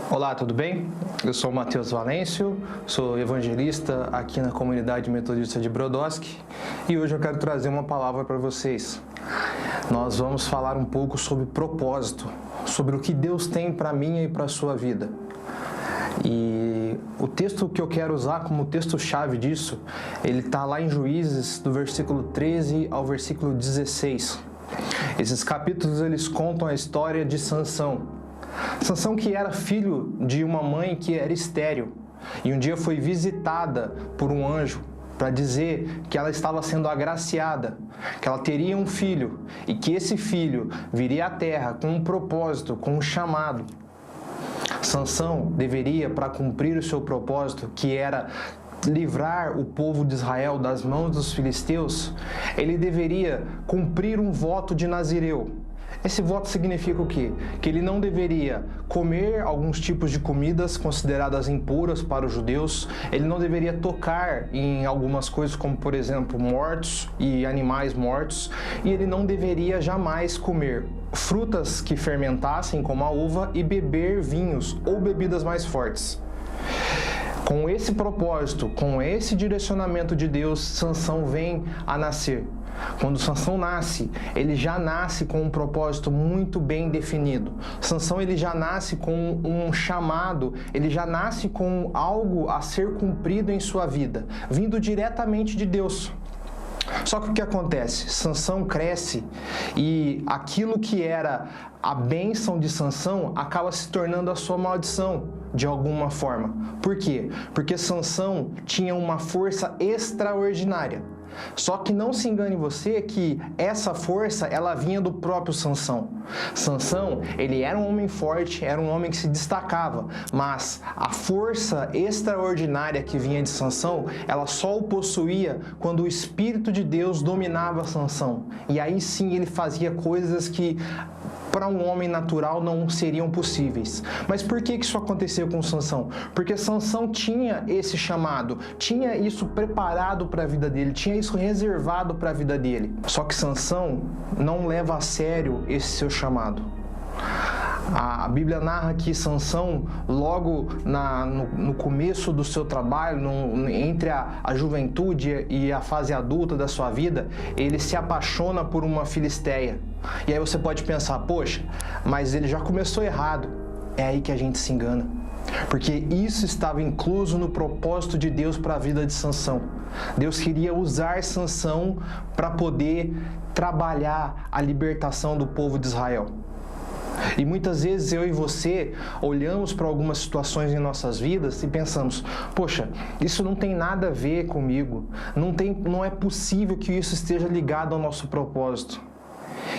Olá, tudo bem? Eu sou o Matheus Valêncio, sou evangelista aqui na comunidade metodista de Brodowski e hoje eu quero trazer uma palavra para vocês. Nós vamos falar um pouco sobre propósito, sobre o que Deus tem para mim e para a sua vida. E o texto que eu quero usar como texto-chave disso, ele está lá em Juízes, do versículo 13 ao versículo 16. Esses capítulos, eles contam a história de Sansão. Sansão, que era filho de uma mãe que era estéril, e um dia foi visitada por um anjo para dizer que ela estava sendo agraciada, que ela teria um filho, e que esse filho viria à terra com um propósito, com um chamado. Sansão deveria, para cumprir o seu propósito, que era livrar o povo de Israel das mãos dos filisteus, ele deveria cumprir um voto de Nazireu. Esse voto significa o quê? Que ele não deveria comer alguns tipos de comidas consideradas impuras para os judeus, ele não deveria tocar em algumas coisas como, por exemplo, mortos e animais mortos, e ele não deveria jamais comer frutas que fermentassem, como a uva, e beber vinhos ou bebidas mais fortes. Com esse propósito, com esse direcionamento de Deus, Sansão vem a nascer. Quando Sansão nasce, ele já nasce com um propósito muito bem definido. Sansão, ele já nasce com um chamado, ele já nasce com algo a ser cumprido em sua vida, vindo diretamente de Deus. Só que o que acontece? Sansão cresce e aquilo que era a bênção de Sansão acaba se tornando a sua maldição, de alguma forma. Por quê? Porque Sansão tinha uma força extraordinária. Só que não se engane você que essa força, ela vinha do próprio Sansão. Sansão, ele era um homem forte, era um homem que se destacava, mas a força extraordinária que vinha de Sansão, ela só o possuía quando o Espírito de Deus dominava Sansão. E aí sim ele fazia coisas que para um homem natural não seriam possíveis. Mas por que isso aconteceu com Sansão? Porque Sansão tinha esse chamado, tinha isso preparado para a vida dele, tinha isso reservado para a vida dele. Só que Sansão não leva a sério esse seu chamado. A Bíblia narra que Sansão, logo no começo do seu trabalho, entre a juventude e a fase adulta da sua vida, ele se apaixona por uma filisteia. E aí você pode pensar, poxa, mas ele já começou errado. É aí que a gente se engana. Porque isso estava incluso no propósito de Deus para a vida de Sansão. Deus queria usar Sansão para poder trabalhar a libertação do povo de Israel. E muitas vezes eu e você olhamos para algumas situações em nossas vidas e pensamos, poxa, isso não tem nada a ver comigo, não é possível que isso esteja ligado ao nosso propósito.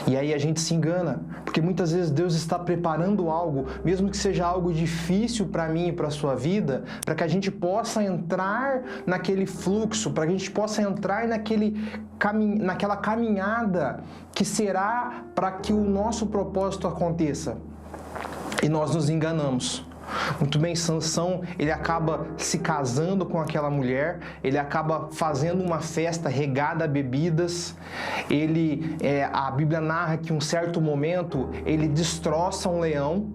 E aí a gente se engana, porque muitas vezes Deus está preparando algo, mesmo que seja algo difícil para mim e para a sua vida, para que a gente possa entrar naquele fluxo, para que a gente possa entrar naquela caminhada que será para que o nosso propósito aconteça. E nós nos enganamos. Muito bem, Sansão, ele acaba se casando com aquela mulher, ele acaba fazendo uma festa regada a bebidas, a Bíblia narra que em um certo momento ele destroça um leão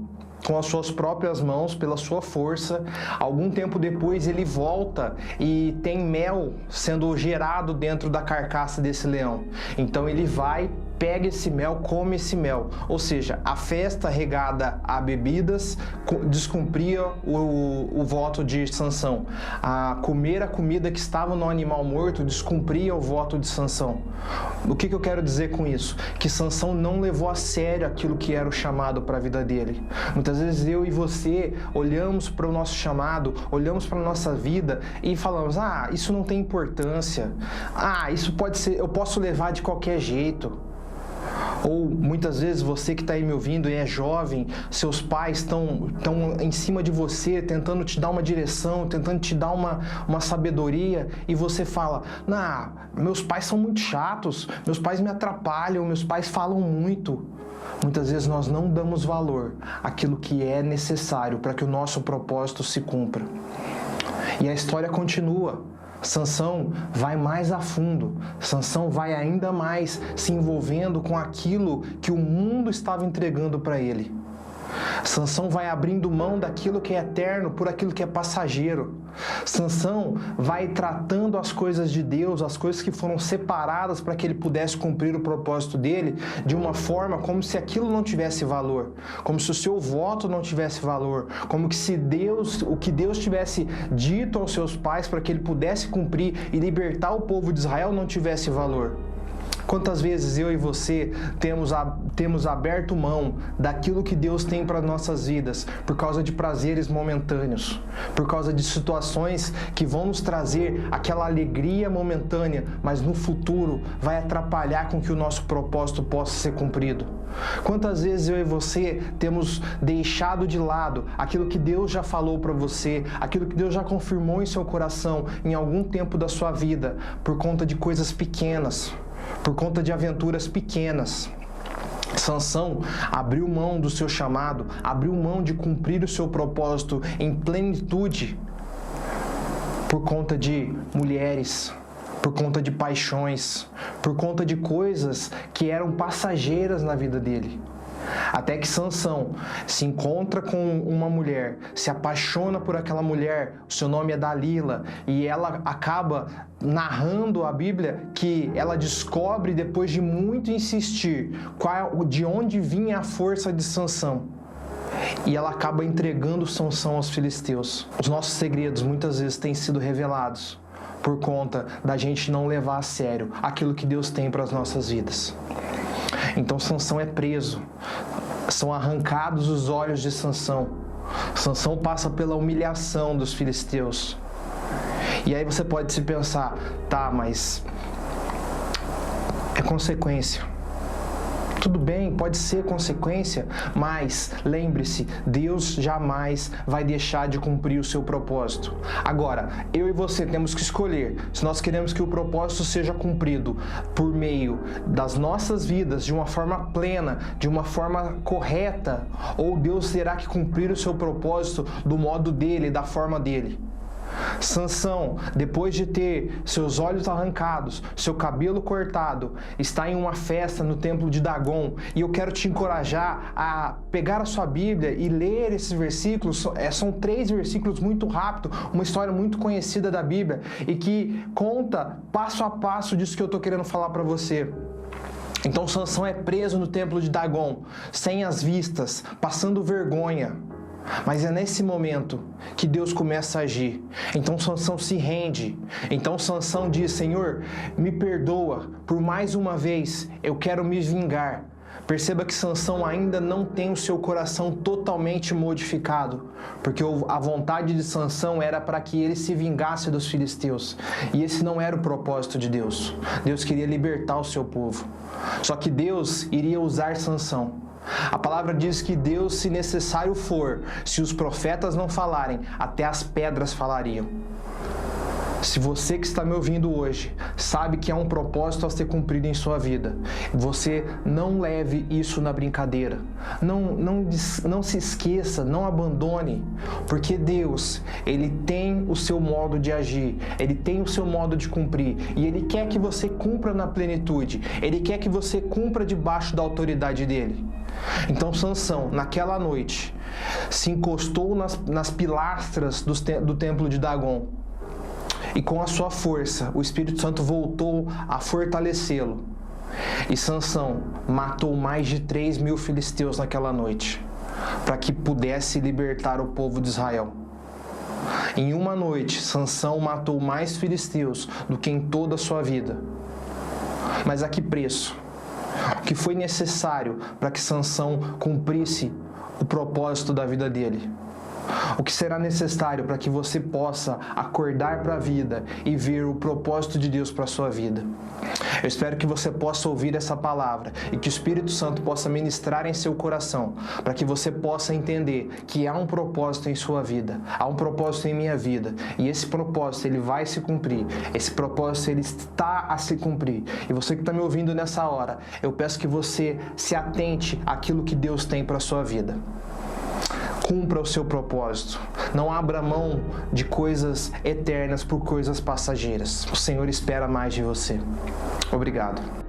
com as suas próprias mãos, pela sua força. Algum tempo depois ele volta e tem mel sendo gerado dentro da carcaça desse leão. Então ele vai, pega esse mel, come esse mel. Ou seja, a festa regada a bebidas descumpria o voto de Sansão. A comer a comida que estava no animal morto descumpria o voto de Sansão. O que eu quero dizer com isso? Que Sansão não levou a sério aquilo que era o chamado para a vida dele. Muitas vezes eu e você olhamos para o nosso chamado, olhamos para a nossa vida e falamos, isso não tem importância. Isso pode ser, eu posso levar de qualquer jeito. Ou muitas vezes você que está aí me ouvindo e é jovem, seus pais estão em cima de você, tentando te dar uma direção, tentando te dar uma sabedoria, e você fala, meus pais são muito chatos, meus pais me atrapalham, meus pais falam muito. Muitas vezes nós não damos valor àquilo que é necessário para que o nosso propósito se cumpra. E a história continua. Sansão vai mais a fundo, Sansão vai ainda mais se envolvendo com aquilo que o mundo estava entregando para ele. Sansão vai abrindo mão daquilo que é eterno por aquilo que é passageiro. Sansão vai tratando as coisas de Deus, as coisas que foram separadas para que ele pudesse cumprir o propósito dele, de uma forma como se aquilo não tivesse valor, como se o seu voto não tivesse valor, como que se o que Deus tivesse dito aos seus pais para que ele pudesse cumprir e libertar o povo de Israel não tivesse valor. Quantas vezes eu e você temos aberto mão daquilo que Deus tem para nossas vidas por causa de prazeres momentâneos, por causa de situações que vão nos trazer aquela alegria momentânea, mas no futuro vai atrapalhar com que o nosso propósito possa ser cumprido? Quantas vezes eu e você temos deixado de lado aquilo que Deus já falou para você, aquilo que Deus já confirmou em seu coração em algum tempo da sua vida, por conta de coisas pequenas, por conta de aventuras pequenas? Sansão abriu mão do seu chamado, abriu mão de cumprir o seu propósito em plenitude por conta de mulheres, por conta de paixões, por conta de coisas que eram passageiras na vida dele. Até que Sansão se encontra com uma mulher, se apaixona por aquela mulher, o seu nome é Dalila, e ela acaba narrando a Bíblia que ela descobre, depois de muito insistir, de onde vinha a força de Sansão. E ela acaba entregando Sansão aos filisteus. Os nossos segredos muitas vezes têm sido revelados por conta da gente não levar a sério aquilo que Deus tem para as nossas vidas. Então Sansão é preso, são arrancados os olhos de Sansão. Sansão passa pela humilhação dos filisteus. E aí você pode se pensar, tá, mas é consequência. Tudo bem, pode ser consequência, mas lembre-se, Deus jamais vai deixar de cumprir o seu propósito. Agora, eu e você temos que escolher se nós queremos que o propósito seja cumprido por meio das nossas vidas, de uma forma plena, de uma forma correta, ou Deus terá que cumprir o seu propósito do modo dele, da forma dele. Sansão, depois de ter seus olhos arrancados, seu cabelo cortado, está em uma festa no templo de Dagon, e eu quero te encorajar a pegar a sua Bíblia e ler esses versículos. São 3 versículos muito rápido, uma história muito conhecida da Bíblia e que conta passo a passo disso que eu estou querendo falar para você. Então Sansão é preso no templo de Dagon, sem as vistas, passando vergonha. Mas é nesse momento que Deus começa a agir. Então Sansão se rende. Então Sansão diz: Senhor, me perdoa, por mais uma vez eu quero me vingar. Perceba que Sansão ainda não tem o seu coração totalmente modificado, porque a vontade de Sansão era para que ele se vingasse dos filisteus. E esse não era o propósito de Deus. Deus queria libertar o seu povo. Só que Deus iria usar Sansão. A palavra diz que Deus, se necessário for, se os profetas não falarem, até as pedras falariam. Se você que está me ouvindo hoje sabe que há um propósito a ser cumprido em sua vida, você não leve isso na brincadeira. Não se esqueça, não abandone, porque Deus, Ele tem o seu modo de agir, Ele tem o seu modo de cumprir, e Ele quer que você cumpra na plenitude, Ele quer que você cumpra debaixo da autoridade dEle. Então Sansão, naquela noite, se encostou nas pilastras do templo de Dagon, e com a sua força, o Espírito Santo voltou a fortalecê-lo. E Sansão matou mais de 3.000 filisteus naquela noite, para que pudesse libertar o povo de Israel. Em uma noite, Sansão matou mais filisteus do que em toda a sua vida. Mas a que preço? O que foi necessário para que Sansão cumprisse o propósito da vida dele? O que será necessário para que você possa acordar para a vida e ver o propósito de Deus para a sua vida? Eu espero que você possa ouvir essa palavra e que o Espírito Santo possa ministrar em seu coração, para que você possa entender que há um propósito em sua vida, há um propósito em minha vida, e esse propósito ele vai se cumprir, esse propósito ele está a se cumprir. E você que está me ouvindo nessa hora, eu peço que você se atente àquilo que Deus tem para a sua vida. Cumpra o seu propósito. Não abra mão de coisas eternas por coisas passageiras. O Senhor espera mais de você. Obrigado.